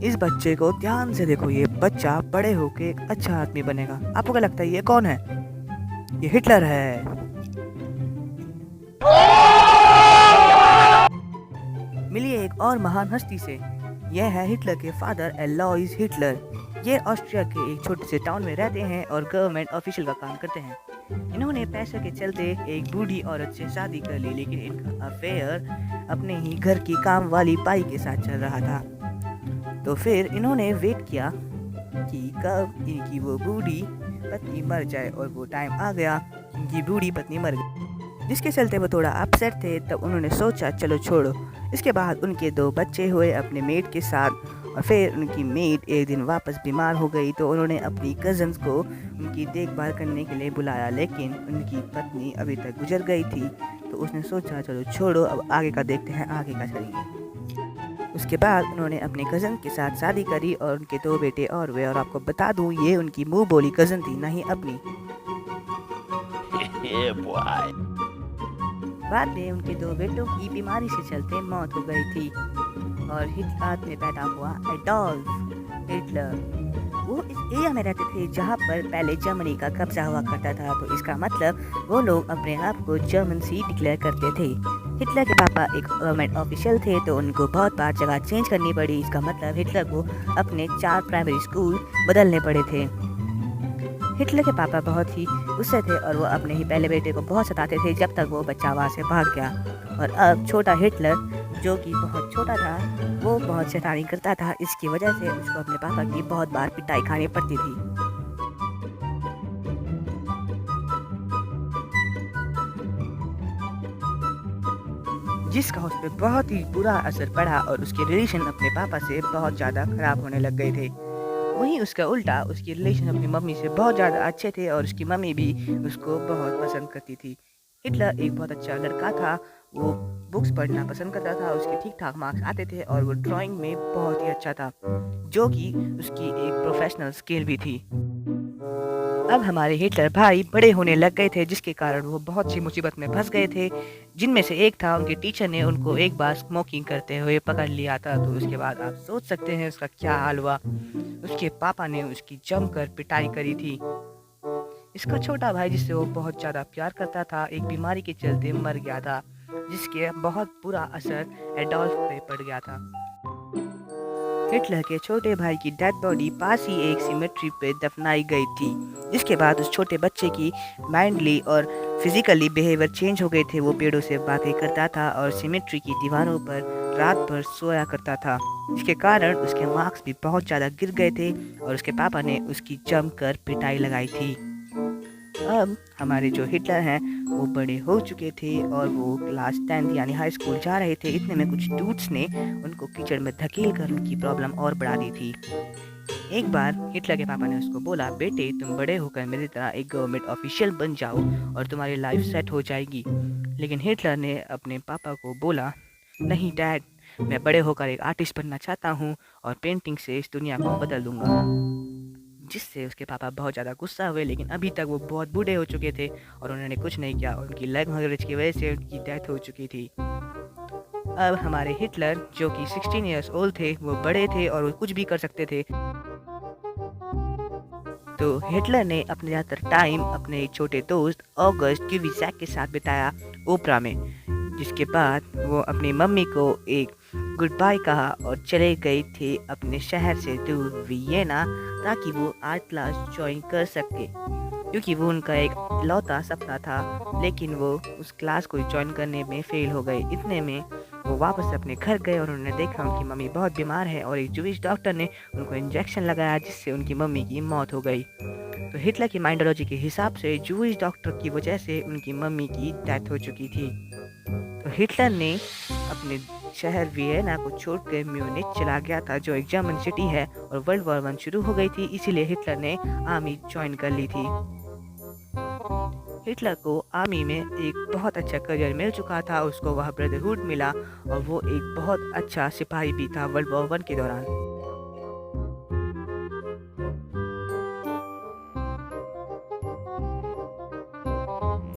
इस बच्चे को ध्यान से देखो, ये बच्चा बड़े होके एक अच्छा आदमी बनेगा। आपको क्या लगता है ये कौन है? ये हिटलर है। मिलिए एक और महान हस्ती से। यह है हिटलर के फादर एलॉइस हिटलर। ये ऑस्ट्रिया के एक छोटे से टाउन में रहते हैं और गवर्नमेंट ऑफिशियल का काम करते हैं। इन्होंने पैसे के चलते एक बूढ़ी औरत से शादी कर ली, लेकिन इनका अफेयर अपने ही घर की काम वाली बाई के साथ चल रहा था। तो फिर इन्होंने वेट किया कि कब इनकी वो बूढ़ी पत्नी मर जाए, और वो टाइम आ गया, इनकी बूढ़ी पत्नी मर गई, जिसके चलते वो थोड़ा अपसेट थे। तब उन्होंने सोचा चलो छोड़ो। इसके बाद उनके 2 बच्चे हुए अपने मेड के साथ, और फिर उनकी मेड एक दिन वापस बीमार हो गई, तो उन्होंने अपनी कज़न्स को उनकी देखभाल करने के लिए बुलाया, लेकिन उनकी पत्नी अभी तक गुजर गई थी। तो उसने सोचा चलो छोड़ो, अब आगे का देखते हैं आगे का करेंगे। उसके बाद उन्होंने अपने कज़न के साथ शादी करी और उनके 2 बेटे और हुए। और आपको बता दूं, ये उनकी मुंह बोली कज़न थी, नहीं अपनी। बाद में उनके 2 बेटों की बीमारी से चलते मौत हो गई थी, और हिटलर में पैदा हुआ एडोल्फ हिटलर। वो इस एरिया में रहते थे जहाँ पर पहले जर्मनी का कब्जा हुआ करता था, तो इसका मतलब वो लोग अपने आप को जर्मन सी डिक्लेयर करते थे। हिटलर के पापा एक गवर्नमेंट ऑफिशियल थे, तो उनको बहुत बार जगह चेंज करनी पड़ी। इसका मतलब हिटलर को अपने 4 प्राइमरी स्कूल बदलने पड़े थे। हिटलर के पापा बहुत ही गुस्से थे और वो अपने ही पहले बेटे को बहुत सताते थे, जब तक वो बच्चा वहाँ से भाग गया। और अब छोटा हिटलर, जो कि बहुत छोटा था, वो बहुत शैतानी करता था। इसकी वजह से उसको अपने पापा की बहुत बार पिटाई खानी पड़ती थी। जिसका उस पर बहुत ही बुरा असर पड़ा और उसके रिलेशन अपने पापा से बहुत ज़्यादा ख़राब होने लग गए थे। वहीं उसका उल्टा, उसकी रिलेशन अपनी मम्मी से बहुत ज़्यादा अच्छे थे और उसकी मम्मी भी उसको बहुत पसंद करती थी। हिटलर एक बहुत अच्छा लड़का था। वो बुक्स पढ़ना पसंद करता था, उसके ठीक ठाक मार्क्स आते थे और वो ड्राइंग में बहुत ही अच्छा था, जो कि उसकी एक प्रोफेशनल स्किल भी थी। अब हमारे हिटलर भाई बड़े होने लग गए थे, जिसके कारण वो बहुत सी मुसीबत में फंस गए थे, जिनमें से एक था उनके टीचर ने उनको एक बार स्मोकिंग करते हुए पकड़ लिया था। तो उसके बाद आप सोच सकते हैं उसका क्या हाल हुआ। उसके पापा ने उसकी जमकर पिटाई करी थी। इसका छोटा भाई, जिससे वो बहुत ज़्यादा प्यार करता था, एक बीमारी के चलते मर गया था, जिसके बहुत बुरा असर एडोल्फ पे पड़ गया था। हिटलर के छोटे भाई की डेड बॉडी पास ही एक सिमेट्री पे दफनाई गई थी, जिसके बाद उस छोटे बच्चे की माइंडली और फिजिकली बिहेवियर चेंज हो गए थे। वो पेड़ों से बातें करता था और सिमेट्री की दीवारों पर रात भर सोया करता था, जिसके कारण उसके मार्क्स भी बहुत ज़्यादा गिर गए थे और उसके पापा ने उसकी जमकर पिटाई लगाई थी। अब हमारे जो हिटलर हैं वो बड़े हो चुके थे और वो क्लास 10th यानी हाई स्कूल जा रहे थे। इतने में कुछ डूड्स ने उनको कीचड़ में धकेल कर उनकी प्रॉब्लम और बढ़ा दी थी। एक बार हिटलर के पापा ने उसको बोला, बेटे तुम बड़े होकर मेरी तरह एक गवर्नमेंट ऑफिशियल बन जाओ और तुम्हारी लाइफ सेट हो जाएगी। लेकिन हिटलर ने अपने पापा को बोला, नहीं डैड, मैं बड़े होकर एक आर्टिस्ट बनना चाहता हूँ और पेंटिंग से इस दुनिया को बदल दूंगा। जिससे उसके पापा बहुत ज़्यादा गुस्सा हुए, लेकिन अभी तक वो बहुत बूढ़े हो चुके थे और उन्होंने कुछ नहीं किया। उनकी लंग हेमरेज की वजह से उनकी डेथ हो चुकी थी। अब हमारे हिटलर, जो कि 16 इयर्स ओल्ड थे, वो बड़े थे और वो कुछ भी कर सकते थे। तो हिटलर ने अपने ज़्यादातर टाइम अपने एक छोटे दोस्त ऑगस्ट क्यूविज़ैक के साथ बिताया ओपरा में, जिसके बाद वो अपनी मम्मी को एक गुड बाय कहा और चले गए थे अपने शहर से दूर वियना, ताकि वो आर्ट क्लास ज्वाइन कर सके, क्योंकि वो उनका एक इकलौता सपना था। लेकिन वो उस क्लास को ज्वाइन करने में फेल हो गए। इतने में वो वापस अपने घर गए और उन्होंने देखा उनकी मम्मी बहुत बीमार है और एक जूइश डॉक्टर ने उनको इंजेक्शन लगाया, जिससे उनकी मम्मी की मौत हो गई। तो हिटलर की माइंडोलॉजी के हिसाब से जूइश डॉक्टर की वजह से उनकी मम्मी की डेथ हो चुकी थी। तो हिटलर ने अपने शहर वियना को छोड़कर म्यूनिच चला गया था, जो एक जर्मन सिटी है, और वर्ल्ड वॉर 1 शुरू हो गई थी, इसीलिए हिटलर ने आर्मी ज्वाइन कर ली थी। हिटलर को आर्मी में एक बहुत अच्छा करियर मिल चुका था, उसको वह ब्रदरहुड मिला और वो एक बहुत अच्छा सिपाही भी था वर्ल्ड वॉर 1 के दौरान।